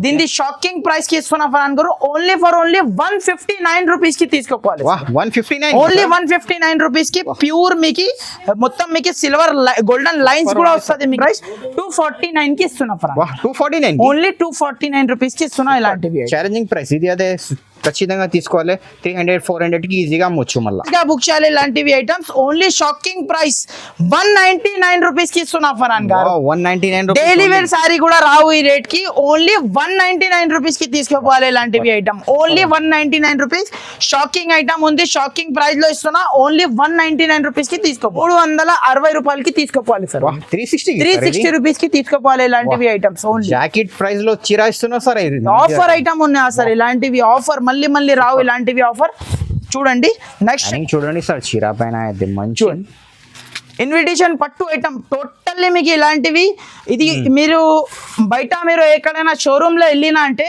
దీని shocking price కి ఇస్తున్నా ఫరాన్ గారు ఓన్లీ ఫర్ ఓన్లీ 159 రూపీస్ కి తీసుకోవాలి. 159 ఓన్లీ 159 రూపీస్ కి ప్యూర్ మీకు మొత్తం మీకు సిల్వర్ గోల్డెన్ లైన్స్ కూడా వస్తుంది. మీ ప్రైస్ 249 కి ఇస్తున్నా ఫరాన్. 249 ఓన్లీ 249 రూపీస్ కి ఇస్తున్నా. ఇలాంటివి ఛాలెంజింగ్ ప్రైస్ ఇది. అదే ఖచ్చితంగా తీసుకోవాలి. 300-400 కి ఈజీగా అమ్మొచ్చు. మళ్ళీ బుక్ చేయాలి ఇలాంటివి items. Only shocking price 199 rupees కి ఇస్తున్నా ఫరాన్ గారు. 199 డైలీ వేర్ సారీ కూడా రావు ఈ రేట్ కి. ఓన్లీ 199 రూపీస్ కి తీసుకోవాలి ఇలాంటివి item. Only 199 rupees shocking item ఉంది. షాకింగ్ ప్రైస్ లో ఇస్తున్నా. ఓన్లీ 199 రూపీస్ కి తీసుకో. 360 రూపాయలకి తీసుకోవాలి సార్. 360 రూపీస్ కి తీసుకోవాలి ఇలాంటివి ఐటమ్స్. ఓన్లీ జాకెట్ ప్రైస్ లో చీర ఇస్తున్నా సార్. ఆఫర్ ఐటమ్ ఉన్నాయా సార్ ఇలాంటివి? ఆఫర్ మళ్ళీ రావు ఇలాంటివి ఆఫర్. చూడండి నెక్స్ట్ చూడండి సార్, చీర పైన అయితే మంచి ఇన్విటేషన్ పట్టు ఐటమ్ టోటల్లీ మీకు ఇలాంటివి. ఇది మీరు బయట మీరు ఎక్కడైనా షోరూమ్ లో వెళ్ళినా అంటే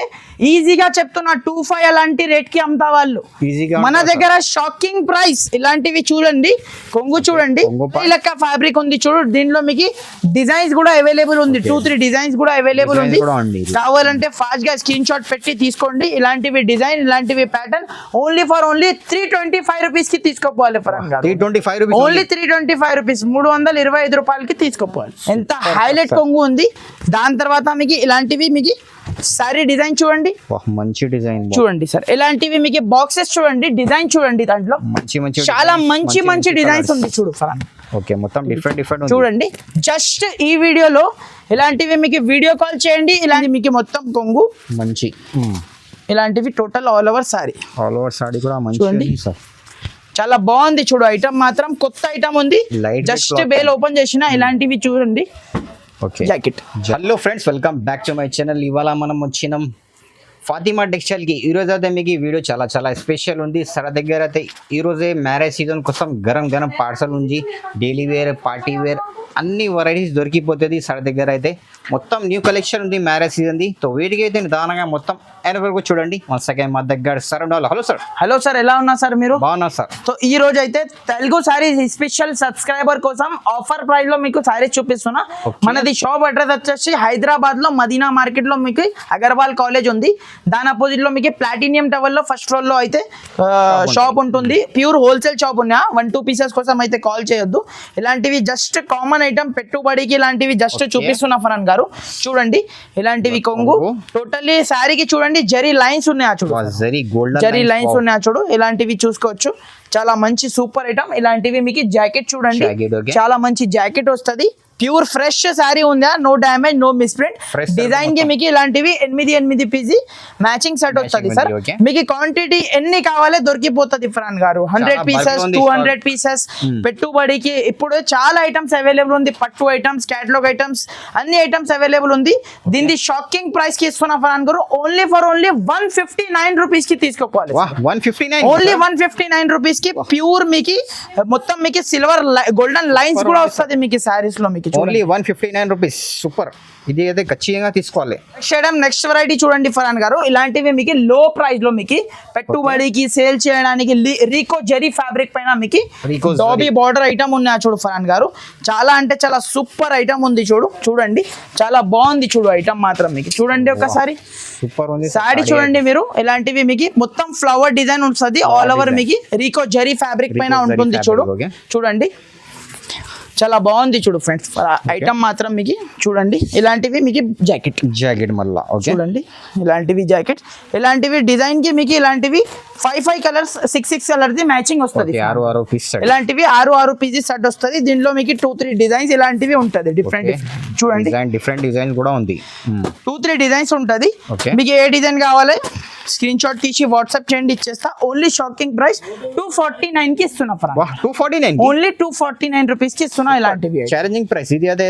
ఈజీగా చెప్తున్నా 25 అలాంటి రేట్ కి అమ్ముతా వాళ్ళు. మన దగ్గర షాకింగ్ ప్రైస్ ఇలాంటివి. చూడండి కొంగు చూడండి లెక్క ఫ్యాబ్రిక్ ఉంది చూడు. దీనిలో మీకు డిజైన్స్ కూడా అవైలబుల్ ఉంది. 2-3 డిజైన్స్ కూడా అవైలబుల్ ఉంది. కావాలంటే ఫాస్ట్ గా స్క్రీన్ షాట్ పెట్టి తీసుకోండి. ఇలాంటివి డిజైన్ ఇలాంటివి pattern only for only 325 rupees కి తీసుకోవాలి ఫరాన్ గారు. 325 రూపీస్ ఓన్లీ 325 రూపీస్ 325 రూపాయలకి తీసుకోవాలి. ఎంత హైలైట్ కొంగు ఉంది. దాని తర్వాత మీకు ఇలాంటివి మీకు సారీ డిజైన్ చూడండి. మంచి డిజైన్ చూడండి సార్. ఇలాంటివి మీకు బాక్సెస్ చూడండి. డిజైన్ చూడండి. దాంట్లో చాలా మంచి డిజైన్స్ ఉంది చూడు ఫరాన్. ఓకే, మొత్తం డిఫరెంట్ చూడండి. జస్ట్ ఈ వీడియోలో ఇలాంటివి మీకు వీడియో కాల్ చేయండి. ఇలాంటి మీకు మొత్తం కొంగు మంచి ఇలాంటివి టోటల్ ఆల్ ఓవర్ సారీ కూడా మంచి చూడండి. చాలా బాగుంది చూడు. ఐటమ్ మాత్రం కొత్త ఐటమ్ ఉంది. జస్ట్ బేల్ ఓపెన్ చేసిన ఇలాంటివి చూడండి. Okay jacket. Hello friends, welcome back to my channel. ఇవాళ మనం వచ్చినాం ఫాతిమా టెక్స్టైల్ కి. ఈ రోజు అయితే మీకు ఈ వీడియో చాలా స్పెషల్ ఉంది. సార్ దగ్గర అయితే ఈ రోజే మ్యారేజ్ సీజన్ కోసం గరం పార్సల్ ఉంది. డైలీ వేర్, పార్టీ వేర్ అన్ని వెరైటీస్ దొరికిపోతుంది సార్ దగ్గర. అయితే మొత్తం న్యూ కలెక్షన్ ఉంది మ్యారేజ్ సీజన్ ది. సో వీటికి అయితే నిదానంగా మొత్తం ఆయన వరకు చూడండి. సెకండ్ మా దగ్గర సార్ ఉండాలి. హలో సార్, ఎలా ఉన్నా సార్? మీరు బాగున్నా సార్. సో ఈ రోజు అయితే తెలుగు సారీస్ స్పెషల్ సబ్స్క్రైబర్ కోసం ఆఫర్ ప్రైస్ లో మీకు సారీస్ చూపిస్తున్నా. మనది షాప్ అడ్రస్ వచ్చేసి హైదరాబాద్ లో మదీనా మార్కెట్ లో మీకు అగర్వాల్ కాలేజ్ ఉంది. దాని అపోజిట్ లో మీకు ప్లాటినియం టవర్ లో ఫస్ట్ ఫ్లోర్ లో అయితే షాప్ ఉంటుంది. ప్యూర్ హోల్సేల్ షాప్ ఉన్నా. 1-2 పీసెస్ కోసం అయితే కాల్ చేయొద్దు. ఇలాంటివి జస్ట్ కామన్ ఐటమ్ పెట్టుబడికి ఇలాంటివి జస్ట్ చూపిస్తున్నా ఫరాన్ గారు. చూడండి ఇలాంటివి కొంగు టోటల్లీ శారీకి చూడండి. జరీ లైన్స్ ఉన్నాయా చూడు. జరీ లైన్స్ ఉన్నాయా చూడు. ఇలాంటివి చూసుకోవచ్చు. చాలా మంచి సూపర్ ఐటమ్. ఇలాంటివి మీకు జాకెట్ చూడండి. చాలా మంచి జాకెట్ వస్తుంది. ప్యూర్ ఫ్రెష్ శారీ ఉందా. No damage, no misprint. Design కి మీకు ఇలాంటివి 8 పీసీ మ్యాచింగ్ సెట్ వస్తుంది సార్. మీకు క్వాంటిటీ ఎన్ని కావాలో దొరికిపోతుంది ఫరాన్ గారు. 100 పీసెస్, 200 పీసెస్ పెట్టుబడికి ఇప్పుడు చాలా ఐటమ్స్ అవైలబుల్ ఉంది. పట్టు ఐటమ్స్, క్యాటలాగ్ ఐటమ్స్ అన్ని ఐటమ్స్ అవైలబుల్ ఉంది. దీని షాకింగ్ ప్రైస్ కి ఇస్తున్నా ఫరాన్ గారు. ఓన్లీ ఫర్ ఓన్లీ 159 రూపీస్ కి తీసుకోవాలి. ఓన్లీ 159 రూపీస్ కి ప్యూర్ మీకు మొత్తం మీకు సిల్వర్ గోల్డెన్ లైన్స్ కూడా వస్తుంది మీకు సారీస్ లో. మీకు ఓన్లీ 159 రూపీస్. సూపర్. ఇది అయితే ఖచ్చితంగా తీసుకోవాలి. నెక్స్ట్ వెరైటీ చూడండి ఫరాన్ గారు. ఇలాంటివి మీకు లో ప్రైస్ లో మీకు పెట్టుబడికి సేల్ చేయడానికి రీకో జరీ ఫ్యాబ్రిక్ పైన మీకు డాబీ బార్డర్ ఐటమ్ ఉన్నా చూడు ఫరాన్ గారు. చాలా అంటే చాలా సూపర్ ఐటమ్ ఉంది చూడండి. చాలా బాగుంది చూడు ఐటమ్ మాత్రం. మీకు చూడండి ఒకసారి సూపర్ ఉంది సారీ చూడండి మీరు. ఇలాంటివి మీకు మొత్తం ఫ్లవర్ డిజైన్ ఉంటుంది. ఆల్ ఓవర్ మీకు రీకో జరీ ఫ్యాబ్రిక్ పైన ఉంటుంది చూడండి. చాలా బాగుంది చూడు ఫ్రెండ్స్. ఐటమ్ మాత్రం మీకు చూడండి. ఇలాంటివి మీకు జాకెట్ మళ్ళా చూడండి. ఇలాంటివి జాకెట్ ఇలాంటివి డిజైన్ కి మీకు ఇలాంటివి 5 కలర్స్ 6 కలర్ ది మ్యాచింగ్ వస్తుంది. ఇలాంటివి 6 పీసెస్ సెట్ వస్తుంది. దీనిలో మీకు 2-3 డిజైన్స్ ఇలాంటివి ఉంటది. డిఫరెంట్ చూడండి. డిఫరెంట్ డిజైన్ కూడా ఉంది. 2-3 డిజైన్స్ ఉంటది. మీకు ఏ డిజైన్ కావాలి స్క్రీన్ షాట్ తీసి వాట్సాప్ చేయండి, ఇచ్చేస్తా. ఓన్లీ షాకింగ్ ప్రైస్ 249 కి ఇస్తున్నా. 249 ఓన్లీ 249 రూపీస్ కి ఇస్తున్నా. ఇలాంటివి ఛాలెంజింగ్ ప్రైస్ ఇది. అదే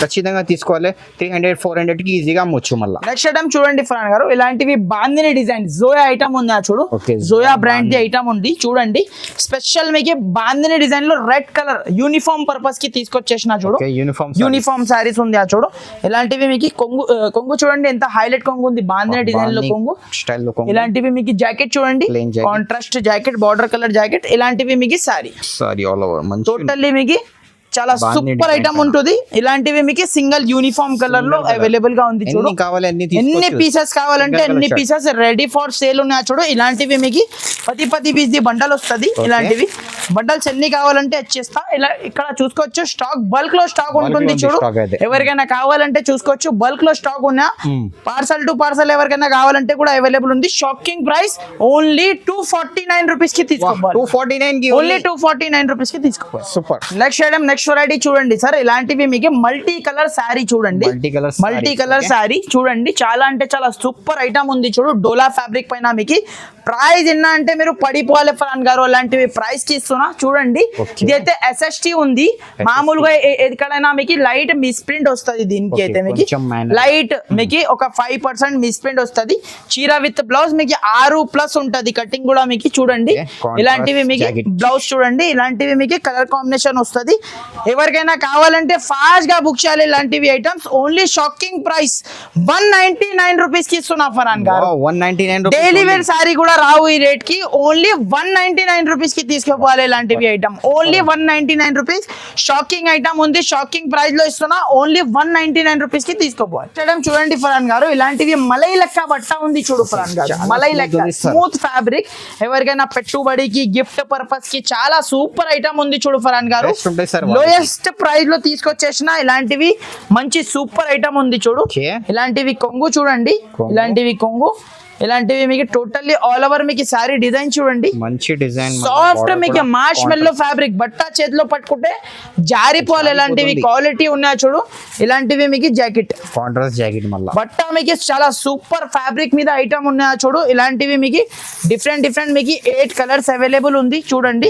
ఖచ్చితంగా తీసుకోవాలి. 300-400 కి ఈజీగా అమ్మొచ్చు. మళ్ళీ నెక్స్ట్ ఐటమ్ చూడండి ఫరాన్ గారు. ఇలాంటివి బాందిని డిజైన్ జోయా ఐటమ్ ఉందా చూడు. జోయా బ్రాండ్ ది ఐటమ్ ఉంది చూడండి. స్పెషల్ మీకు బాందిని డిజైన్ లో రెడ్ కలర్ యూనిఫామ్ పర్పస్ కి తీసుకొచ్చేసిన చూడు. యూనిఫామ్ సారీస్ ఉంది చూడు. ఇలాంటివి మీకు కొంగు చూడండి. ఎంత హైలైట్ కొంగు ఉంది బాందిని డిజైన్ లో కొంగు స్టైల్ లో. ఇలాంటివి మీకు జాకెట్ చూడండి. Contrast jacket, border colour jacket. ఇలాంటివి మీకు సారీ ఆల్ ఓవర్ టోటల్లీ మీకు చాలా సూపర్ ఐటమ్ ఉంటుంది. ఇలాంటివి మీకు సింగిల్ యూనిఫామ్ కలర్ లో అవైలబుల్ గా ఉంది చూడు. ఎన్ని కావాలి అన్ని ఎన్ని తీసుకోవచ్చు. పీసెస్ కావాలంటే Single ఎన్ని colour pieces ready for sale ఉన్నాయి చూడు. ఇలాంటివి మీకు 10 పీస్ ది బండల్ వస్తుంది. ఇలాంటివి బండల్స్ ఎన్ని కావాలంటే వచ్చేస్తా. ఇలా ఇక్కడ చూసుకోవచ్చు స్టాక్ బల్క్ లో స్టాక్ ఉంటుంది ఉంది చూడు. stock అయితే. ఎవరికైనా కావాలంటే చూసుకోవచ్చు బల్క్ లో స్టాక్ ఉన్నా. పార్సల్ టు పార్సల్ ఎవరికైనా కావాలంటే కూడా అవైలబుల్ ఉంది. షాకింగ్ ప్రైస్ ఓన్లీ 249 రూపీస్ కి తీసుకోవాలి. 249 కి ఓన్లీ 249 రూపీస్ కి తీసుకోవాలి. Super. Next item next variety చూడండి సార్. ఇలాంటివి మీకు మల్టీ కలర్ శారీ చూడండి. మల్టీ కలర్ శారీ చూడండి. చాలా అంటే చాలా సూపర్ ఐటమ్ ఉంది చూడు. డోలా ఫ్యాబ్రిక్ పైన మీకు ప్రైస్ ఎన్న అంటే మీరు పడిపోవాలి ఫరాన్ గారు. అలాంటివి ప్రైస్ కి ఇస్తున్నా చూడండి. ఇది అయితే ఎస్ఎస్టీ ఉంది. మామూలుగా ఎక్కడైనా మీకు లైట్ మిస్ ప్రింట్ వస్తుంది. దీనికి అయితే మీకు లైట్ మీకు ఒక 5% మిస్ ప్రింట్ వస్తుంది. చీర విత్ బ్లౌజ్ మీకు 6+ ఉంటది. కటింగ్ కూడా మీకు చూడండి. ఇలాంటివి మీకు బ్లౌజ్ చూడండి. ఇలాంటివి మీకు కలర్ కాంబినేషన్ వస్తుంది. ఎవరికైనా కావాలంటే ఫాస్ట్ గా బుక్ చేయాలి. ఇలాంటివి items only shocking price 199 rupees కి ఇస్తున్నా ఫరాన్ గారు. 199 డైలీ వేర్ సారీ కూడా రావు ఈ రేట్ కి. ఓన్లీ 199 రూపీస్ కి తీసుకోవాలి. ఇలాంటివి item only 199 rupees. Shocking item ఉంది. షాకింగ్ ప్రైస్ లో ఇస్తున్నా. ఓన్లీ 199 రూపీస్ కి తీసుకోవాలి. చూడండి ఫరాన్ గారు. ఇలాంటివి మలై లెక్క బట్ట ఉంది చూడు ఫరాన్ గారు. మలై లెక్క స్మూత్ ఫ్యాబ్రిక్. ఎవరికైనా పెట్టుబడికి గిఫ్ట్ పర్పస్ కి చాలా సూపర్ ఐటమ్ ఉంది చూడు ఫరాన్ గారు. లోయెస్ట్ ప్రైస్ లో తీసుకొచ్చేసిన ఇలాంటివి మంచి సూపర్ ఐటమ్ ఉంది చూడు. ఇలాంటివి కొంగు చూడండి. ఇలాంటివి కొంగు. ఇలాంటివి మీకు టోటల్లీ ఆల్ ఓవర్ మీకు సారీ డిజైన్ చూడండి. మంచి డిజైన్ సాఫ్ట్ మీకు మార్ష్ మెల్లో ఫ్యాబ్రిక్. బట్ట చేతిలో పట్టుకుంటే జారిపోవాలి. ఇలాంటివి క్వాలిటీ ఉన్నాయి చూడు. ఇలాంటివి మీకు జాకెట్ కాంట్రాస్ట్ జాకెట్ మళ్ళీ బట్ట మీకు చాలా సూపర్ ఫ్యాబ్రిక్ మీద ఐటమ్ ఉన్నాయి చూడు. ఇలాంటివి మీకు డిఫరెంట్ మీకు 8 కలర్స్ అవైలబుల్ ఉంది చూడండి.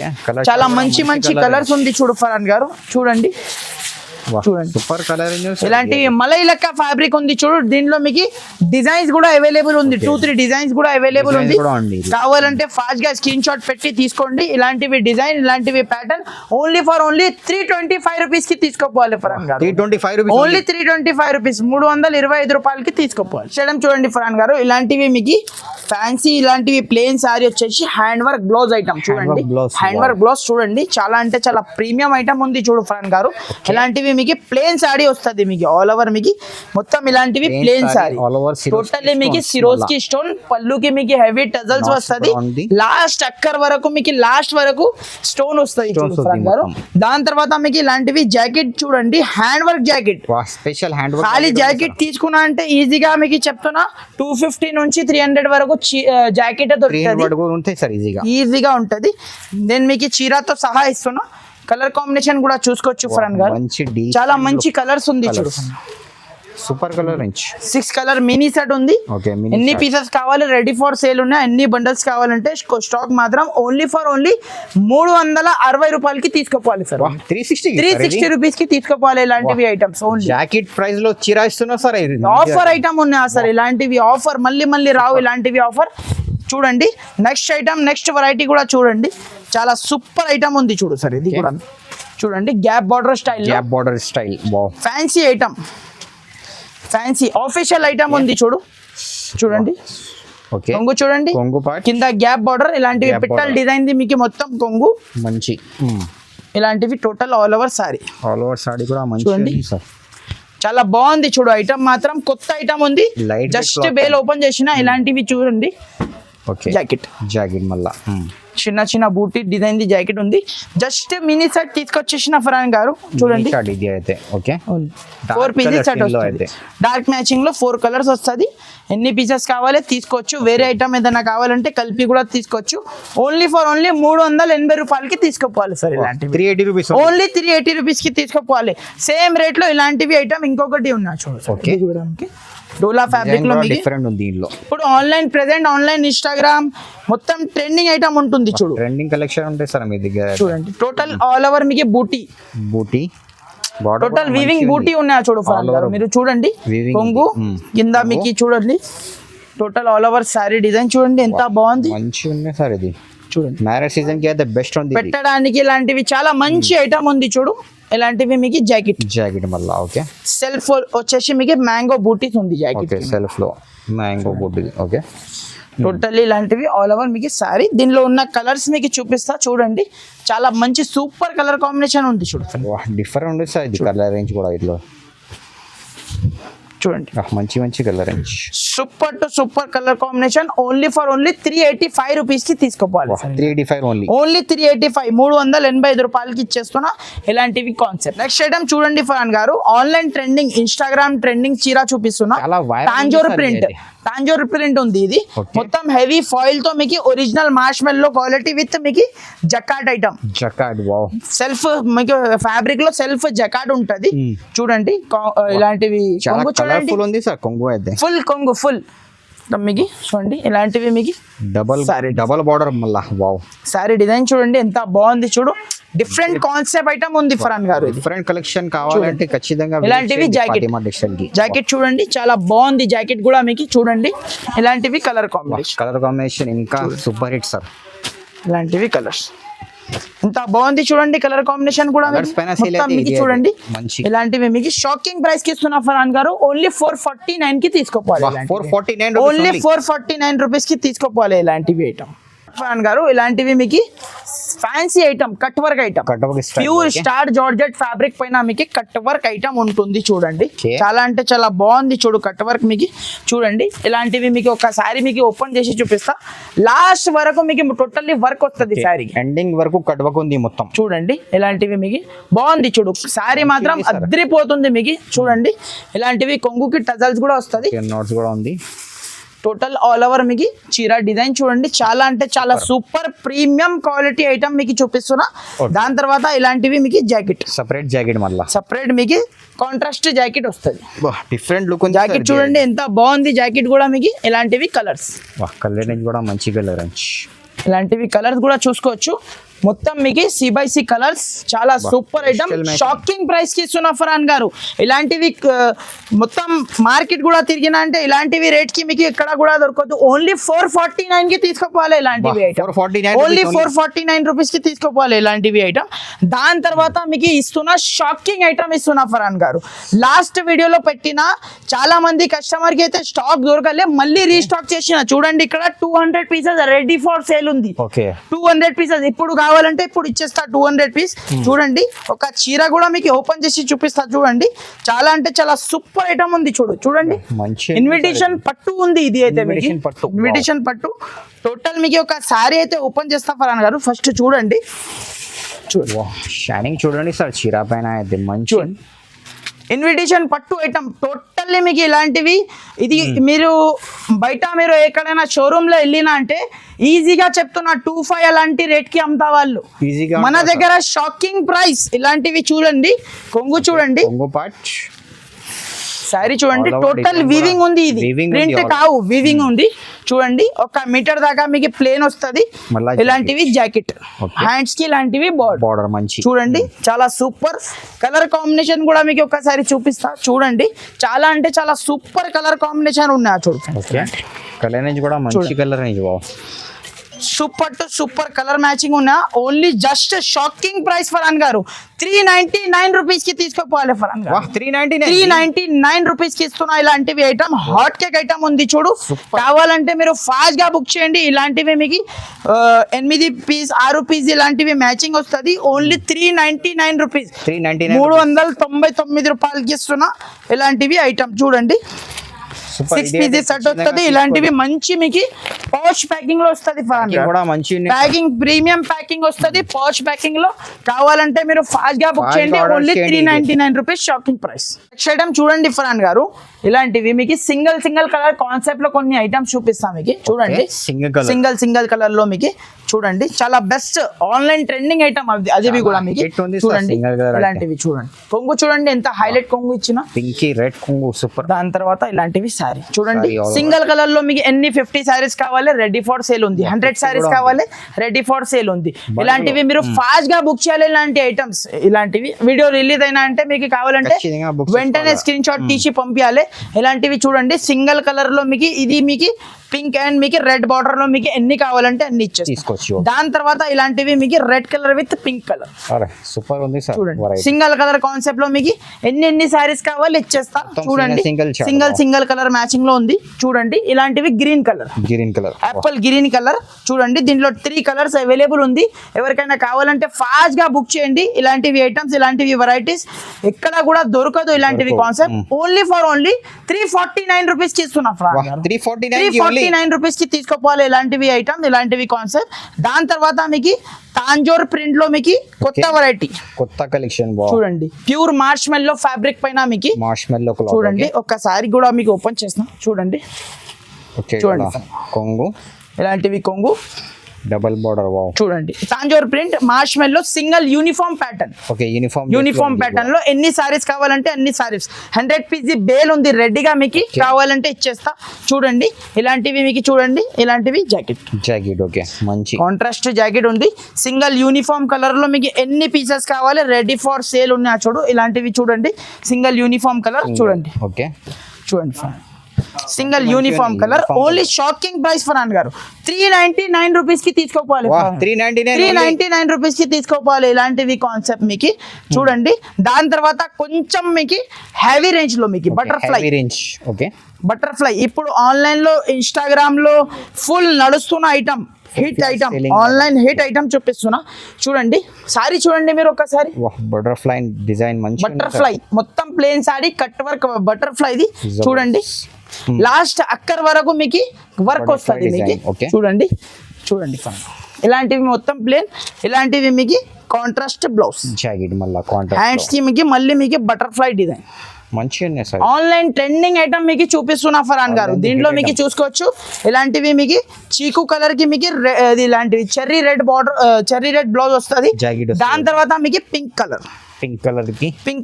చాలా మంచి కలర్స్ ఉంది చూడు ఫరాన్ గారు. చూడండి చూడండి సూపర్ కలర్. ఇలాంటి మలై లెక్క ఫ్యాబ్రిక్ ఉంది చూడు. దీనిలో మీకు డిజైన్స్ కూడా అవైలబుల్ ఉంది. 2-3 డిజైన్స్ కూడా అవైలబుల్ ఉంది. కావాలంటే ఫాస్ట్ గా స్క్రీన్ షాట్ పెట్టి తీసుకోండి. ఇలాంటివి డిజైన్ ఇలాంటివి ప్యాటర్న్ ఓన్లీ 325 రూపీస్ కి తీసుకోపోవాలి ఫరాన్ గారు. 325 రూపీస్ ఓన్లీ 325 రూపీస్. 325 రూపాయలకి తీసుకోపోవాలి. చేయడం చూడండి ఫరాన్ గారు. ఇలాంటివి మీకు ఫ్యాన్సీ ఇలాంటివి ప్లేన్ సారీ వచ్చేసి హ్యాండ్ వర్క్ బ్లౌజ్ ఐటమ్ చూడండి. హ్యాండ్ వర్క్ బ్లౌజ్ చూడండి. చాలా అంటే చాలా ప్రీమియం ఐటమ్ ఉంది చూడు ఫరాన్ గారు. ఇలాంటివి మీకు ప్లేన్ సారీ వస్తుంది. మీకు ఆల్ ఓవర్ మీకు మొత్తం ఇలాంటివి ప్లేన్ సారీ. టోటల్లీ మీకు సిరోస్కి స్టోన్. పళ్ళుకి మీకు హెవీ టజల్స్ వస్తుంది. లాస్ట్ అక్కర్ వరకు మీకు లాస్ట్ వరకు స్టోన్ వస్తుంది ఫరాన్ గారు. దాని తర్వాత మీకు ఇలాంటివి జాకెట్ చూడండి. Hand work jacket. Special hand work. ఖాళీ జాకెట్ తీసుకున్నా అంటే ఈజీగా మీకు చెప్తున్నా 250 నుంచి 300 వరకు జాకెట్ దొరుకుతుంది. ఈజీగా ఉంటది. నేను మీకు చీరతో సహా ఇస్తున్నా. కలర్ కాంబినేషన్ కూడా చూసుకోవచ్చు ఫరాన్ గారు. చాలా మంచి కలర్స్ ఉంది చూడు. Super colour range 6 colour mini set ఉంది. ఎన్ని పీసెస్ కావాలి రెడీ ఫర్ సేల్ ఉన్నాయి. ఎన్ని బండల్స్ కావాలంటే స్టాక్ మాత్రం ఓన్లీ 360 రూపాయలకి తీసుకోవాలి సార్. 360 రూపీస్ కి తీసుకోవాలి. ఇలాంటివి ఐటమ్స్ ఓన్లీ జాకెట్ ప్రైస్ లో చీర ఇస్తున్నా సార్. ఆఫర్ ఐటమ్ ఉన్నాయి సార్. ఇలాంటివి ఆఫర్ మళ్ళీ రావు. ఇలాంటివి ఆఫర్ చూడండి. నెక్స్ట్ ఐటమ్ నెక్స్ట్ వెరైటీ కూడా చూడండి. చాలా సూపర్ ఐటమ్ ఉంది చూడు సార్. ఇది కూడా చూడండి. Gap border style fancy item. Fancy official item ఉంది చూడు. చూడండి కొంగు చూడండి. కింద గ్యాప్ బార్డర్. ఇలాంటివి పిట్టల్ డిజైన్ ది మీకు మొత్తం కొంగు మంచి. ఇలాంటివి టోటల్ ఆల్ ఓవర్ సారీ కూడా చూడండి. చాలా బాగుంది చూడు. ఐటమ్ మాత్రం కొత్త ఐటమ్ ఉంది. జస్ట్ బేల్ ఓపెన్ చేసిన. ఇలాంటివి చూడండి. జాకెట్ మళ్ళా చిన్న బూటీ డిజైన్ ది జాకెట్ ఉంది. జస్ట్ మినీ సెట్ తీసుకొచ్చేసిన ఫరాన్ గారు చూడండి. 4 పీసెస్ సెట్ వస్తుంది. డార్క్ మ్యాచింగ్ లో 4 కలర్స్ వస్తుంది. ఎన్ని పీసెస్ కావాలి తీసుకోవచ్చు. వేరే ఐటమ్ ఏదైనా కావాలంటే కలిపి కూడా తీసుకోవచ్చు. ఓన్లీ 380 రూపాయలకి తీసుకోపోవాలి సార్. ఇలాంటివి 380 రూపీస్. ఓన్లీ 380 రూపీస్ కి తీసుకోపోవాలి. సేమ్ రేట్ లో ఇలాంటివి ఐటమ్ ఇంకొకటి ఉన్నాయి చూడండి. డోలా ఫ్యాబ్రిక్ లో ఇప్పుడు ప్రెసెంట్ ఆన్లైన్ ఇన్స్టాగ్రామ్ మొత్తం ట్రెండింగ్ ఐటమ్ ఉంటుంది చూడు. ట్రెండింగ్ కలెక్షన్ ఉంటాయి సార్ మీ దగ్గర. చూడండి టోటల్ ఆల్ ఓవర్ మీకు బూటీ టోటల్ వీవింగ్ బూటీ ఉన్నాయి చూడు ఫరాన్ గారు. మీరు చూడండి కొంగు కింద మీకు చూడండి. Total all over sorry design చూడండి ఎంత బాగుంది. మంచిగా ఉంది సార్. ఇది చూడండి మ్యారేజ్ సీజన్ కి అయితే బెస్ట్ ఉంది. పెట్టడానికి ఇలాంటివి చాలా మంచి ఐటమ్ ఉంది చూడు. ఇలాంటివి మీకు జాకెట్ మళ్ళీ సెల్ఫ్ వచ్చేసి మీకు మ్యాంగో బూటీస్ ఉంది. జాకెట్ సెల్ఫ్ లో మ్యాంగో బూటీ. టోటల్లీ ఇలాంటివి ఆల్ ఓవర్ మీకు సారీ. దీనిలో ఉన్న కలర్స్ మీకు చూపిస్తా చూడండి. చాలా మంచి సూపర్ కలర్ కాంబినేషన్ ఉంది చూడండి. డిఫరెంట్ ఉంది సార్ ఇది కలర్ రేంజ్ కూడా ఇదిలో చూడండి. మంచి colour range, super to super colour combination. Only 385 rupees కి తీసుకోవాలి. 385 ఓన్లీ 385, 385 రూపాయలకి ఇచ్చేస్తున్నా ఇలాంటివి కాన్సెప్ట్. నెక్స్ట్ ఐటమ్ చూడండి ఫరాన్ గారు, ఆన్లైన్ ట్రెండింగ్, ఇన్స్టాగ్రామ్ ట్రెండింగ్ చీర చూపిస్తున్నా. తాంజోర్ ప్రింట్ ఉంది ఇది. మొత్తం హెవీ ఫాయిల్ తో మీకు ఒరిజినల్ మార్ష్మెల్లో క్వాలిటీ విత్ మీకు జకాట్ ఐటమ్. సెల్ఫ్ మీకు ఫ్యాబ్రిక్ లో సెల్ఫ్ జకాట్ ఉంటది చూడండి. ఇలాంటివి ఫుల్ కొంగు ఫుల్ మీకు చూడండి. ఇలాంటివి మీకు డబల్ బార్డర్ మళ్ళా వావ్. సారీ డిజైన్ చూడండి ఎంత బాగుంది చూడు. డిఫరెంట్ కాన్సెప్ట్ ఐటమ్ ఉంది ఫరాన్ గారు. డిఫరెంట్ కలెక్షన్ కావాలంటే ఖచ్చితంగా ఇలాంటివి జాకెట్ చూడండి చాలా బాగుంది. జాకెట్ కూడా మీకు చూడండి ఇలాంటివి కలర్ కాంబినేషన్ ఇంకా సూపర్ హిట్ సార్. ఇలాంటివి కలర్స్ ఎంత బాగుంది చూడండి. కలర్ కాంబినేషన్ కూడా మీకు చూడండి. ఇలాంటివి మీకు షాకింగ్ ప్రైస్ కి ఇస్తున్నా ఫరాన్ గారు. ఓన్లీ 449 కి తీసుకోవాలి. ఓన్లీ 449 రూపీస్ కి తీసుకోవాలి ఇలాంటివి ఐటమ్ ఫరాన్ గారు. ఇలాంటివి మీకు fancy item, cut work item, pure star georgette fabric పైన మీకు కట్ వర్క్ ఐటమ్ ఉంటుంది చూడండి. చాలా అంటే చాలా బాగుంది చూడు కట్ వర్క్ మీకు చూడండి. ఇలాంటివి మీకు ఒకసారి మీకు ఓపెన్ చేసి చూపిస్తా. లాస్ట్ వరకు మీకు టోటల్లీ వర్క్ వస్తుంది సారీ ఎండింగ్ వరకు కట్ వర్క్ ఉంది మొత్తం చూడండి. ఇలాంటివి మీకు బాగుంది చూడు. సారీ మాత్రం అద్రిపోతుంది మీకు చూడండి. ఇలాంటివి కొంగుకి టజల్స్ కూడా వస్తుంది, నోట్స్ కూడా ఉంది. టోటల్ ఆల్ ఓవర్ మీకు చీర డిజైన్ చూడండి. చాలా అంటే చాలా సూపర్ ప్రీమియం క్వాలిటీ ఐటమ్ మీకు చూపిస్తున్నా. దాని తర్వాత ఇలాంటివి మీకు జాకెట్, సెపరేట్ జాకెట్, మళ్ళీ సెపరేట్ మీకు కాంట్రాస్ట్ జాకెట్ వస్తుంది. డిఫరెంట్ లుక్ జాకెట్ చూడండి ఎంత బాగుంది. జాకెట్ కూడా మీకు ఇలాంటివి కలర్స్, కలర్ రేంజ్ కూడా మంచి కలర్ రేంజ్. ఇలాంటివి కలర్స్ కూడా చూసుకోవచ్చు. మొత్తం మీకు C/C కలర్స్ చాలా సూపర్ ఐటమ్. షాకింగ్ ప్రైస్ కి ఇస్తున్నా ఫరాన్ గారు. ఇలాంటివి మొత్తం మార్కెట్ కూడా తిరిగినా అంటే ఇలాంటివి రేట్ కి మీకు ఎక్కడ కూడా దొరకదు. ఓన్లీ 449 కి తీసుకోవాలి ఇలాంటివి ఐటమ్. ఓన్లీ 449 రూపీస్ కి తీసుకోవాలి ఇలాంటివి ఐటమ్. దాని తర్వాత మీకు ఇస్తున్నా షాకింగ్ ఐటమ్ ఇస్తున్నా ఫరాన్ గారు. లాస్ట్ వీడియోలో పెట్టిన చాలా మంది కస్టమర్ కి అయితే స్టాక్ దొరకలే, మళ్ళీ రీస్టాక్ చేసిన చూడండి. ఇక్కడ 200 పీసెస్ రెడీ ఫర్ సేల్ ఉంది. 200 పీసెస్ ఇప్పుడు కావాలంటే ఇప్పుడు ఇచ్చేస్తా 200 పీస్. చూడండి ఒక చీర కూడా మీకు ఓపెన్ చేసి చూపిస్తా చూడండి. చాలా అంటే చాలా సూపర్ ఐటమ్ ఉంది చూడండి. ఇన్విటేషన్ పట్టు ఉంది ఇది అయితే ఇన్విటేషన్ పట్టు. టోటల్ మీకు ఒక సారీ అయితే ఓపెన్ చేస్తా ఫరాన్ గారు. ఫస్ట్ చూడండి షైనింగ్ చూడండి సార్ చీర పైన అయితే మంచి ఇన్విటేషన్ పట్టు ఐటమ్. టోటల్లీ మీకు ఇలాంటివి ఇది మీరు బయట మీరు ఎక్కడైనా షోరూమ్ లో వెళ్ళినా అంటే ఈజీగా చెప్తున్నా 25 అలాంటి రేట్ కి అమ్ముతా వాళ్ళు. మన దగ్గర షాకింగ్ ప్రైస్. ఇలాంటివి చూడండి, కొంగు చూడండి, సారీ చూడండి. టోటల్ వీవింగ్ ఉంది, ఇది ప్రింట్ కావు వీవింగ్ ఉంది చూడండి. 1 మీటర్ దాకా మీకు ప్లేన్ వస్తుంది. ఇలాంటివి జాకెట్, హ్యాండ్స్ కి ఇలాంటివి బార్డర్ మంచి చూడండి. చాలా సూపర్ కలర్ కాంబినేషన్ కూడా మీకు ఒకసారి చూపిస్తా చూడండి. చాలా అంటే చాలా సూపర్ కలర్ కాంబినేషన్ ఉన్నాయి చూడండి. కలర్ రేంజ్ కూడా మంచి colour range super to super colour matching ఉన్నా. Only just shocking price Farhan గారు 399 రూపీస్ కి తీసుకోపోవాలి ఫరాన్ గారు. 399 రూపీస్ కి ఇస్తున్నా ఇలాంటివి ఐటమ్. హాట్ కేక్ ఐటమ్ ఉంది చూడు. కావాలంటే మీరు ఫాస్ట్ గా బుక్ చేయండి. ఇలాంటివి మీకు 8 పీస్ 6 పీస్ ఇలాంటివి మ్యాచింగ్ వస్తుంది. ఓన్లీ 399 రూపీస్, 399 రూపాయలకి ఇస్తున్నా ఇలాంటివి ఐటమ్ చూడండి. 6 పీసెస్ సెట్ వస్తుంది. ఇలాంటివి మంచి మీకు పౌచ్ ప్యాకింగ్ లో వస్తుంది. ప్యాకింగ్ ప్రీమియం ప్యాకింగ్ వస్తుంది పౌచ్ ప్యాకింగ్ లో. కావాలంటే మీరు ఫాస్ట్ గా బుక్ చేయండి. Only 399 rupees shocking price. Next item చూడండి ఫరాన్ గారు. ఇలాంటివి మీకు సింగిల్ కలర్ కాన్సెప్ట్ లో కొన్ని ఐటమ్స్ చూపిస్తాం మీకు చూడండి. సింగిల్ కలర్ లో మీకు చూడండి. చాలా బెస్ట్ ఆన్లైన్ ట్రెండింగ్ ఐటమ్ అది కూడా మీకు చూడండి. ఇలాంటివి చూడండి. కొంగు చూడండి ఎంత హైలైట్ కొంగు ఇచ్చిన పింకీ రెడ్ కొంగు సూపర్. దాని తర్వాత ఇలాంటివి సారీ చూడండి. సింగిల్ కలర్ లో మీకు ఎన్ని 50 సారీస్ కావాలి రెడీ ఫర్ సేల్ ఉంది. 100 సారీస్ కావాలి రెడీ ఫర్ సేల్ ఉంది. ఇలాంటివి మీరు ఫాస్ట్ గా బుక్ చేయాలి. ఇలాంటి ఐటమ్స్ ఇలాంటివి వీడియో రిలీజ్ అయినా అంటే మీకు కావాలంటే వెంటనే స్క్రీన్ షాట్ తీసి పంపించాలి. ఇలాంటివి చూడండి సింగిల్ కలర్ లో మీకు ఇది మీకు పింక్ అండ్ మీకు రెడ్ బార్డర్ లో మీకు ఎన్ని కావాలంటే అన్ని ఇచ్చేస్తాం. తీసుకోవచ్చు. దాని తర్వాత ఇలాంటివి మీకు red colour with pink colour అరే సూపర్ ఉంది సార్. చూడండి సింగిల్ కలర్ కాన్సెప్ట్ లో మీకు ఎన్ని సారీస్ కావాలి ఇచ్చేస్తా. చూడండి సింగిల్ కలర్ మ్యాచింగ్ లో ఉంది. చూడండి ఇలాంటివి green colour Apple green colour. చూడండి దీంట్లో 3 కలర్స్ అవైలబుల్ ఉంది. ఎవరికైనా కావాలంటే ఫాస్ట్ గా బుక్ చేయండి. ఇలాంటివి ఐటమ్స్ ఇలాంటివి వెరైటీస్ ఎక్కడ కూడా దొరకదు. ఇలాంటివి కాన్సెప్ట్ ఓన్లీ 349 రూపీస్ కి ఇస్తున్నా. 349 రూపీస్ కి తీసుకోపోవాలి ఇలాంటివి ఐటమ్ ఇలాంటివి కాన్సెప్ట్. దాని తర్వాత మీకు తాంజోర్ ప్రింట్ లో మీకు కొత్త వెరైటీ కొత్త కలెక్షన్ చూడండి. ప్యూర్ మార్ష్ మెల్లో ఫ్యాబ్రిక్ పైన మీకు చూడండి ఒక్కసారి కూడా మీకు ఓపెన్ చేసిన చూడండి. చూడండి కొంగు ఇలాంటివి కొంగు డబుల్ బోర్డర్ చూడండి. తాంజోర్ ప్రింట్ మార్ష్ మెల్లో single uniform pattern. Uniform pattern లో ఎన్ని సారీస్ కావాలంటే అన్ని సారీస్. 100 పీస్ బేల్ ఉంది రెడీగా మీకు కావాలంటే ఇచ్చేస్తా. చూడండి ఇలాంటివి మీకు చూడండి ఇలాంటివి జాకెట్ ఓకే మంచి కాంట్రాస్ట్ జాకెట్ ఉంది. సింగిల్ యూనిఫామ్ కలర్ లో మీకు ఎన్ని పీసెస్ కావాలి రెడీ ఫర్ సేల్ ఉన్నాయి. చూడు ఇలాంటివి చూడండి సింగిల్ యూనిఫామ్ కలర్ చూడండి. ఓకే చూడండి single uniform colour only shocking price Farhan గారు 399 రూపీస్ కి తీసుకోవాలి. 399 రూపీస్ కి తీసుకోవాలి ఇలాంటివి కాన్సెప్ట్ మీకు చూడండి. దాని తర్వాత కొంచెం మీకు హెవీ రేంజ్ లో మీకు బటర్ఫ్లై ఇప్పుడు ఆన్లైన్ లో ఇన్స్టాగ్రామ్ లో ఫుల్ నడుస్తున్న item hit item online hit item చూపిస్తున్నా. చూడండి సారీ చూడండి మీరు ఒక్కసారి బటర్ఫ్లై డిజైన్ మంచి బటర్ఫ్లై మొత్తం ప్లేన్ సారీ కట్ వర్క్ బటర్ఫ్లైది చూడండి. లాస్ట్ అక్కర్ వరకు మీకు వర్క్ వస్తుంది మీకు చూడండి. ఇలాంటివి మొత్తం ప్లేన్ ఇలాంటివి మీకు కాంట్రాస్ట్ బ్లౌజ్ హ్యాండ్స్ కి మీకు మళ్ళీ మీకు బటర్ఫ్లై డిజైన్ మంచిగా ఆన్లైన్ ట్రెండింగ్ ఐటమ్ మీకు చూపిస్తున్నా ఫరాన్ గారు. దీంట్లో మీకు చూసుకోవచ్చు ఇలాంటివి మీకు చీకు కలర్ కి మీకు ఇలాంటివి cherry red border cherry red blouse వస్తుంది. దాని తర్వాత మీకు pink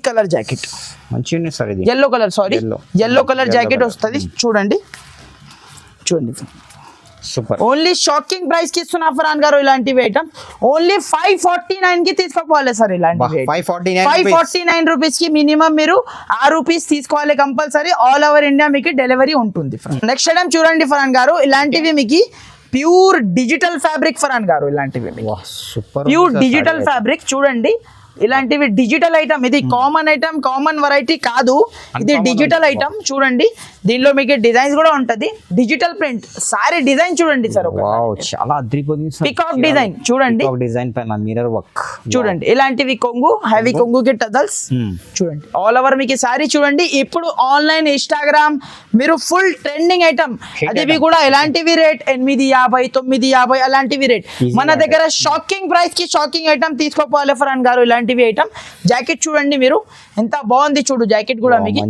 colour jacket yellow colour jacket వస్తుంది. చూడండి సూపర్ ఓన్లీ షాకింగ్ ప్రైస్ కి ఇస్తున్నా ఫరాన్ గారు. ఇలాంటివి ఐటమ్ ఓన్లీ 549 కి తీసుకోవాలి సార్. ఇలాంటివి 549 రూపీస్ కి మినిమం మీరు 6 రూపీస్ తీసుకోవాలి కంపల్సరీ. ఆల్ ఓవర్ ఇండియా మీకు డెలివరీ ఉంటుంది. నెక్స్ట్ ఐటమ్ చూడండి ఫరాన్ గారు. ఇలాంటివి మీకు ప్యూర్ డిజిటల్ ఫ్యాబ్రిక్ ఫరాన్ గారు. ఇలాంటివి ప్యూర్ డిజిటల్ ఫ్యాబ్రిక్ చూడండి. ఇలాంటివి డిజిటల్ ఐటమ్. ఇది కామన్ ఐటమ్ కామన్ వెరైటీ కాదు. ఇది డిజిటల్ ఐటమ్ చూడండి. దీనిలో మీకు డిజైన్స్ కూడా ఉంటది. డిజిటల్ ప్రింట్ సారీ డిజైన్ చూడండి సార్. చాలా అద్భుతంగా పికాక్ డిజైన్ చూడండి. మిర్రర్ వర్క్ చూడండి. ఇలాంటివి కొంగు హెవీ కొంగుకి టజల్స్ చూడండి. ఆల్ ఓవర్ మీకు సారీ చూడండి. ఇప్పుడు ఆన్లైన్ ఇన్స్టాగ్రామ్ మీరు ఫుల్ ట్రెండింగ్ ఐటమ్. అది కూడా ఇలాంటివి రేట్ 850 950 అలాంటివి రేట్. మన దగ్గర షాకింగ్ ప్రైస్ కి షాకింగ్ ఐటమ్ తీసుకోపోవాలి ఫరాన్ గారు. ఇలాంటివి ఐటమ్ జాకెట్ చూడండి మీరు ఎంత బాగుంది. చూడు జాకెట్ కూడా మీకు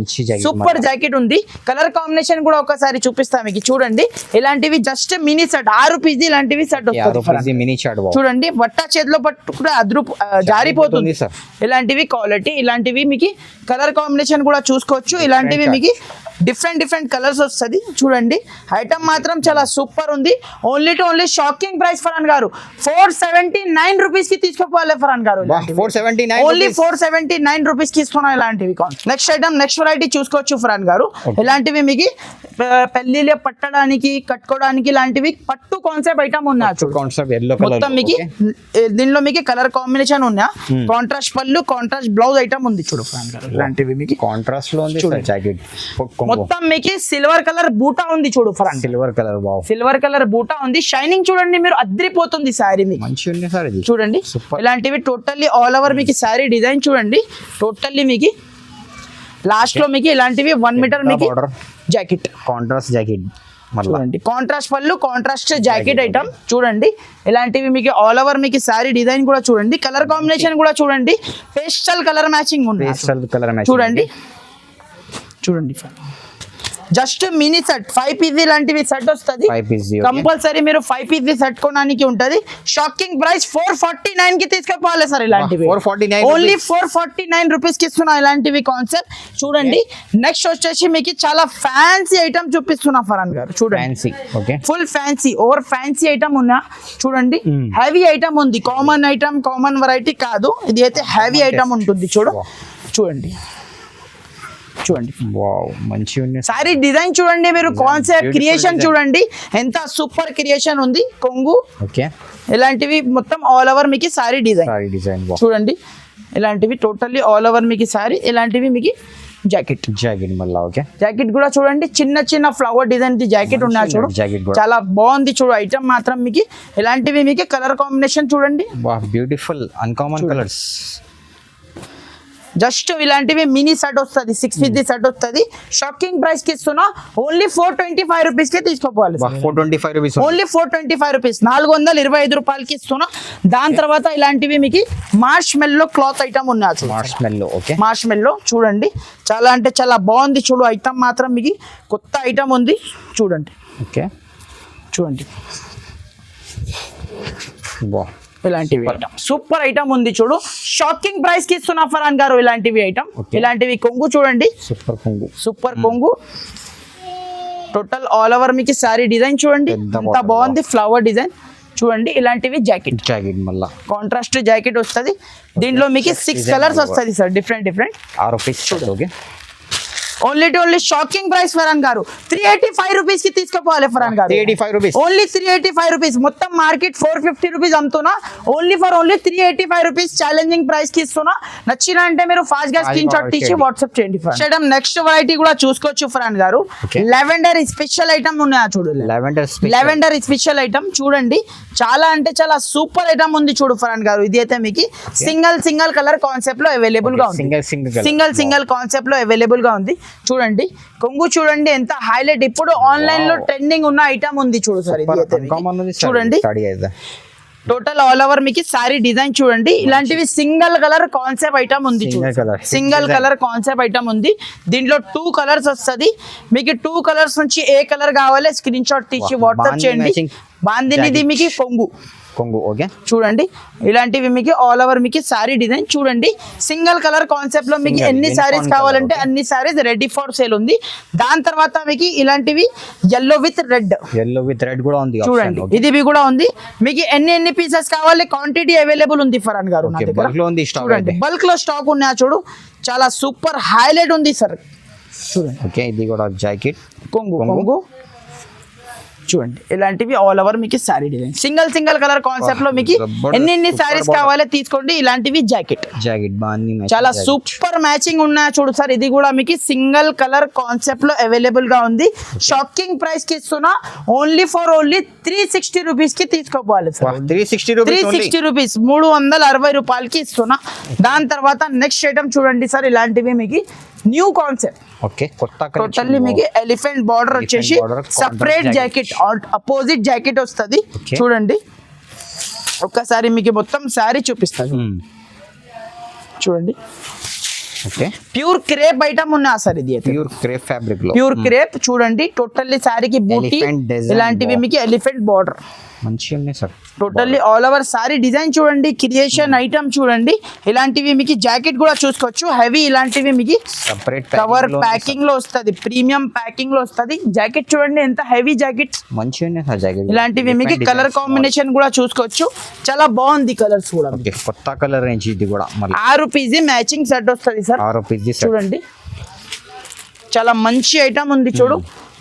సూపర్ జాకెట్ ఉంది. కలర్ కాంబినేషన్ కూడా ఒకసారి చూపిస్తా మీకు చూడండి. ఇలాంటివి జస్ట్ మినీ సెట్ 6 రూపీస్ ఇలాంటివి సెట్ వస్తుంది. చూడండి బట్ట చేతిలో పట్టుకుంటే జారిపోతుంది. ఇలాంటివి క్వాలిటీ ఇలాంటివి మీకు కలర్ కాంబినేషన్ కూడా చూసుకోవచ్చు. ఇలాంటివి మీకు డిఫరెంట్ కలర్స్ వస్తుంది. చూడండి ఐటమ్ మాత్రం చాలా సూపర్ ఉంది. ఓన్లీ షాకింగ్ ప్రైస్ ఫరాన్ గారు 479 రూపీస్ కి తీసుకోపోవాలి ఫరాన్ గారు. ఓన్లీ 479 రూపీస్ కి ఇస్తున్నా ఇలాంటివి. నెక్స్ట్ ఐటమ్ నెక్స్ట్ వెరైటీ చూసుకోవచ్చు ఫరాన్ గారు. ఇలాంటివి మీకు పెళ్లిలో పట్టడానికి కట్టుకోవడానికి ఇలాంటివి పట్టు కాన్సెప్ట్ ఐటమ్ ఉన్నాయి. మొత్తం మీకు దీనిలో మీకు కలర్ కాంబినేషన్ ఉన్నా కాంట్రాస్ట్ పళ్ళు కాంట్రాస్ట్ బ్లౌజ్ ఐటమ్ ఉంది. చూడు ఫరాన్ గారు ఇలాంటివి మీకు కాంట్రాస్ట్ లో ఉంది జాకెట్. మొత్తం మీకు సిల్వర్ కలర్ బూటా ఉంది. చూడు ఫరాన్ సిల్వర్ కలర్ బూటా ఉంది. షైనింగ్ చూడండి మీరు అద్రిపోతుంది సారీ మీకు చూడండి. ఇలాంటివి టోటల్లీ ఆల్ ఓవర్ మీకు సారీ డిజైన్ చూడండి. టోటల్లీ మీకు లాస్ట్ లో మీకు ఇలాంటివి 1 మీటర్ మీకు జాకెట్ కాంట్రాస్ట్ జాకెట్ చూడండి. కాంట్రాస్ట్ పళ్ళు కాంట్రాస్ట్ జాకెట్ ఐటమ్ చూడండి. ఇలాంటివి మీకు ఆల్ ఓవర్ మీకు సారీ డిజైన్ కూడా చూడండి. కలర్ కాంబినేషన్ కూడా చూడండి. పేస్టల్ కలర్ మ్యాచింగ్ ఉంది చూడండి. జస్ట్ మినీ సెట్ 5 పీస్ లాంటివి సెట్ వస్తుంది కంపల్సరీ. మీరు 5 పీస్ సెట్ కొనడానికి ఉంటది. షాకింగ్ ప్రైస్ 449 కి తీసుకోవాలి సార్. ఇలాంటివి ఓన్లీ 449 రూపీస్ కి ఇస్తున్నా ఇలాంటివి కాన్సెప్ట్ చూడండి. నెక్స్ట్ వచ్చేసి మీకు చాలా ఫ్యాన్సీ ఐటమ్ చూపిస్తున్నా ఫరాన్ గారు. చూడండి full fancy over fancy item ఉన్నా చూడండి. హెవీ ఐటమ్ ఉంది. కామన్ ఐటమ్ కామన్ వెరైటీ కాదు. ఇది అయితే హెవీ ఐటమ్ ఉంటుంది. చూడండి చూడండి వావ్ మంచి ఉంది సారీ డిజైన్ చూడండి మీరు, కాన్సెప్ట్ beautiful క్రియేషన్ design. చూడండి ఎంత సూపర్ క్రియేషన్ ఉంది. కొంగు ఓకే ఇలాంటివి మొత్తం ఆల్ ఓవర్ మీకు sari design sorry design wow చూడండి. ఇలాంటివి టోటల్లీ ఆల్ ఓవర్ మీకు సారీ, ఇలాంటివి మీకు జాకెట్. జాకెట్ మళ్ళా ఓకే జాకెట్ కూడా చూడండి చిన్న చిన్న ఫ్లవర్ డిజైన్ జాకెట్ ఉన్నా చూడు, జాకెట్ కూడా చాలా బాగుంది చూడు ఐటమ్ మాత్రం మీకు. ఇలాంటివి మీకు కలర్ కాంబినేషన్ చూడండి, wow beautiful uncommon colours. Just ఇలాంటివి మినీ సెట్ వస్తుంది, 6 పీస్ సెట్ వస్తుంది. షాకింగ్ ప్రైస్ కి ఇస్తున్నా, ఓన్లీ 425 రూపీస్ కి తీసుకోవాలి. 425 రూపీస్ ఓన్లీ 425 రూపీస్, 425 రూపాయలకి ఇస్తున్నా. దాని తర్వాత ఇలాంటివి మీకు మార్ష్ మెల్లో క్లాత్ ఐటమ్ ఉన్నాయి. మార్ష్ మెల్లో ఓకే మార్ష్ మెల్లో చూడండి, చాలా అంటే చాలా బాగుంది చూడు ఐటమ్ మాత్రం మీకు. కొత్త ఐటమ్ ఉంది చూడండి, ఓకే చూడండి వావ్ ఇలాంటివి సూపర్ ఐటమ్ ఉంది చూడు. షాకింగ్ ప్రైస్ కి ఇస్తున్నా ఫరాన్ గారు ఇలాంటివి ఐటమ్. ఇలాంటివి కొంగు చూడండి, సూపర్ కొంగు, సూపర్ కొంగు. టోటల్ ఆల్ ఓవర్ మీకు సారీ డిజైన్ చూడండి ఎంత బాగుంది, ఫ్లవర్ డిజైన్ చూడండి. ఇలాంటివి జాకెట్, జాకెట్ మళ్ళా కాంట్రాస్ట్ జాకెట్ వస్తుంది. దీంట్లో మీకు 6 కలర్స్ వస్తుంది sir, different 6 piece okay. Only to only shocking price Farhan గారు 385 రూపీస్ కి తీసుకోవాలి ఫరాన్ గారు. 385 రూపీస్ ఓన్లీ 385 రూపీస్. మొత్తం మార్కెట్ 450 రూపీస్ అమ్ముతున్నా, ఓన్లీ 385 రూపీస్ ఛాలెంజింగ్ ప్రైస్ కి ఇస్తున్నా. నచ్చిన అంటే మీరు ఫాస్ట్ గా స్క్రీన్ షాట్ తీసి వాట్సాప్ చేయండి. నెక్స్ట్ వెరైటీ కూడా చూసుకోవచ్చు ఫరాన్ గారు. లెవెండర్ స్పెషల్ ఐటమ్ ఉన్నాయా చూడు, లెవెండర్ స్పెషల్ ఐటమ్ చూడండి. చాలా అంటే చాలా సూపర్ ఐటమ్ ఉంది చూడు ఫరాన్ గారు. ఇది అయితే మీకు సింగల్ కలర్ కాన్సెప్ట్ లో అవైలబుల్ గా ఉంది, సింగల్ కాన్సెప్ట్ లో అవైలబుల్ గా ఉంది చూడండి. కొంగు చూడండి ఎంత హైలైట్, ఇప్పుడు ఆన్లైన్ లో ట్రెండింగ్ ఉన్న ఐటమ్ ఉంది చూడు సార్. ఇది అయితే మీకు చూడండి టోటల్ ఆల్ ఓవర్ మీకు సారీ డిజైన్ చూడండి. ఇలాంటివి సింగిల్ కలర్ కాన్సెప్ట్ ఐటమ్ ఉంది చూడు, సింగిల్ కలర్ కాన్సెప్ట్ ఐటమ్ ఉంది. దీంట్లో 2 కలర్స్ వస్తుంది మీకు. 2 కలర్స్ నుంచి ఏ కలర్ కావాలి స్క్రీన్ షాట్ తీసి వాట్సాప్ చేయండి. బాందినిది మీకు కొంగు ఓకే చూడండి. ఇలాంటివి మీకు ఆల్ ఓవర్ మీకు సారీ డిజైన్ చూడండి. సింగిల్ కలర్ కాన్సెప్ట్ లో మీకు ఎన్ని సారీస్ కావాలంటే అన్ని సారీస్ రెడీ ఫర్ సేల్ ఉంది. దాని తర్వాత మీకు ఇలాంటివి ఎల్లో విత్ రెడ్ కూడా ఉంది చూడండి. ఇది కూడా ఉంది మీకు. ఎన్ని పీసెస్ కావాలి క్వాంటిటీ అవైలబుల్ ఉంది ఫరాన్ గారు నా దగ్గర. చూడండి బల్క్ లో స్టాక్ ఉన్నాయా చూడు, చాలా సూపర్ హైలైట్ ఉంది సార్ చూడండి. ఓకే ఇది కూడా జాకెట్ కొంగు చూడండి. ఇలాంటివి ఆల్ ఓవర్ మీకు sari design single colour concept లో మీకు ఎన్ని సారీస్ కావాలో తీసుకోండి. ఇలాంటివి జాకెట్ చాలా సూపర్ మ్యాచింగ్ ఉన్నాయి చూడు సార్. ఇది కూడా మీకు సింగిల్ కలర్ కాన్సెప్ట్ లో అవైలబుల్ గా ఉంది. షాకింగ్ ప్రైస్ కి ఇస్తున్నా, ఓన్లీ 360 రూపీస్ కి తీసుకోవాలి సార్. 360 రూపీస్ 360 రూపాయలకి ఇస్తున్నా. దాని తర్వాత నెక్స్ట్ ఐటమ్ చూడండి సార్. ఇలాంటివి మీకు న్యూ కాన్సెప్ట్ ఓకే, కొత్త టోటల్లీ మీకు ఎలిఫెంట్ బార్డర్ వచ్చేసి సపరేట్ జాకెట్, అపోజిట్ జాకెట్ వస్తుంది చూడండి. ఒక్కసారి మీకు మొత్తం సారీ చూపిస్తాను చూడండి. ఓకే ప్యూర్ క్రేప్ ఐటమ్ ఉన్నా సార్. ఇది ప్యూర్ క్రేప్ ఫ్యాబ్రిక్ లో ప్యూర్ క్రేప్ చూడండి. టోటల్లీ సారీకి బూటీ ఇలాంటివి మీకు ఎలిఫెంట్ బార్డర్ మంచిగా ఉన్నాయి sir. Totally all over sorry design చూడండి, క్రియేషన్ ఐటమ్ చూడండి. ఇలాంటివి మీకు జాకెట్ కూడా చూసుకోవచ్చు. హెవీ ఇలాంటివి మీకు సెపరేట్ కవర్ ప్యాకింగ్ లో వస్తుంది, ప్రీమియం ప్యాకింగ్ లో వస్తుంది. జాకెట్ చూడండి ఎంత హెవీ జాకెట్, మంచిగా ఉన్నాయి సార్ జాకెట్. ఇలాంటివి మీకు కలర్ కాంబినేషన్ కూడా చూసుకోవచ్చు, చాలా బాగుంది కలర్స్ కూడా. కొత్త కలర్ రేంజ్ ఇది కూడా. 6 పీస్ మ్యాచింగ్ సెట్ వస్తుంది సార్. 6 పీస్ చూడండి చాలా మంచి ఐటమ్ ఉంది చూడు,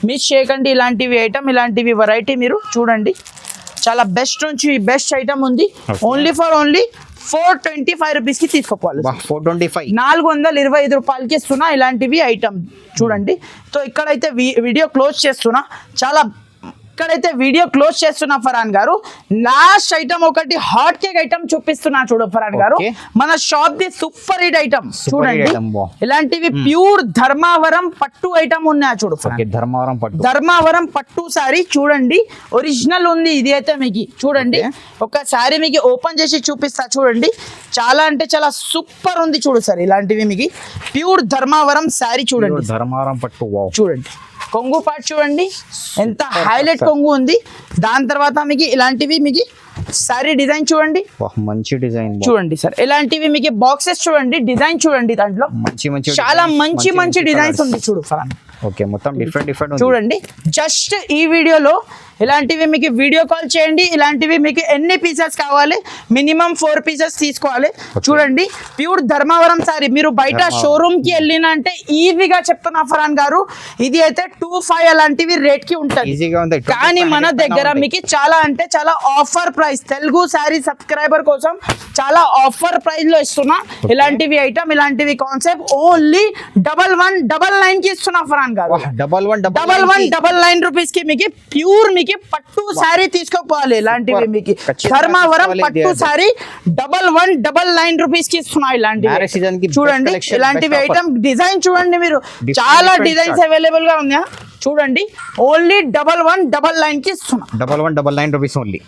మిస్ చేయకండి ఇలాంటివి ఐటమ్. ఇలాంటివి వెరైటీ మీరు చూడండి, చాలా బెస్ట్ నుంచి బెస్ట్ ఐటమ్ ఉంది. ఓన్లీ 425 రూపీస్ కి తీసుకోవాలి. 425 రూపాయలకి ఇస్తున్నా ఇలాంటివి ఐటమ్ చూడండి. సో ఇక్కడైతే వీడియో క్లోజ్ చేస్తున్నా, చాలా ఇక్కడైతే వీడియో క్లోజ్ చేస్తున్నా ఫరాన్ గారు. లాస్ట్ ఐటమ్ ఒకటి హాట్ కేక్ ఐటమ్ చూపిస్తున్నా చూడు ఫరాన్ గారు. మన shop the super hit item చూడండి. ఇలాంటివి ప్యూర్ ధర్మావరం పట్టు ఐటమ్ ఉన్నాయి చూడు. ధర్మావరం పట్టు సారీ చూడండి, ఒరిజినల్ ఉంది. ఇది అయితే మీకు చూడండి, ఒకసారి మీకు ఓపెన్ చేసి చూపిస్తా చూడండి. చాలా అంటే చాలా సూపర్ ఉంది చూడు సార్. ఇలాంటివి మీకు ప్యూర్ ధర్మావరం సారీ చూడండి. ధర్మావరం పట్టు చూడండి. కొంగు పార్ట్ చూడండి ఎంత హైలైట్ కొంగు ఉంది. దాని తర్వాత మీకు ఇలాంటివి మీకు సారీ డిజైన్ చూడండి, మంచి డిజైన్ చూడండి సార్. ఇలాంటివి మీకు బాక్సెస్ చూడండి, డిజైన్ చూడండి. దాంట్లో చాలా మంచి డిజైన్స్ ఉంది చూడు ఫరాన్. ఓకే మొత్తం డిఫరెంట్ చూడండి. జస్ట్ ఈ వీడియోలో ఇలాంటివి మీకు వీడియో కాల్ చేయండి. ఇలాంటివి మీకు ఎన్ని పీసెస్ కావాలి, మినిమం 4 పీసెస్ తీసుకోవాలి. చూడండి ప్యూర్ ధర్మవరం సారీ. మీరు బయట షోరూమ్ కి వెళ్ళిన అంటే ఈజీగా చెప్తున్నా ఫరాన్ గారు, ఇది అయితే 25 అలాంటివి రేట్ కి ఉంటుంది ఈజీగా ఉంది. కానీ మన దగ్గర మీకు చాలా అంటే చాలా offer price, Telugu sorry subscriber కోసం చాలా ఆఫర్ ప్రైస్ లో ఇస్తున్నా. ఇలాంటివి ఐటమ్, ఇలాంటివి కాన్సెప్ట్ ఓన్లీ 1199 కి ఇస్తున్నా ఫరాన్ గారు. 1199 రూపీస్ కి మీకు ప్యూర్ మీకు పట్టు సారీ తీసుకోపోవాలి. ఇలాంటివి మీకు ధర్మవరం పట్టు సారీ 1199 రూపీస్ కి ఇస్తున్నా. ఇలాంటివి చూడండి, ఇలాంటివి ఐటమ్ డిజైన్ చూడండి మీరు, చాలా డిజైన్స్ అవైలబుల్ గా ఉన్నాయా చూడండి. ఓన్లీ 1199 కి ఇస్తున్నా. 1199 రూపీస్ ఓన్లీ.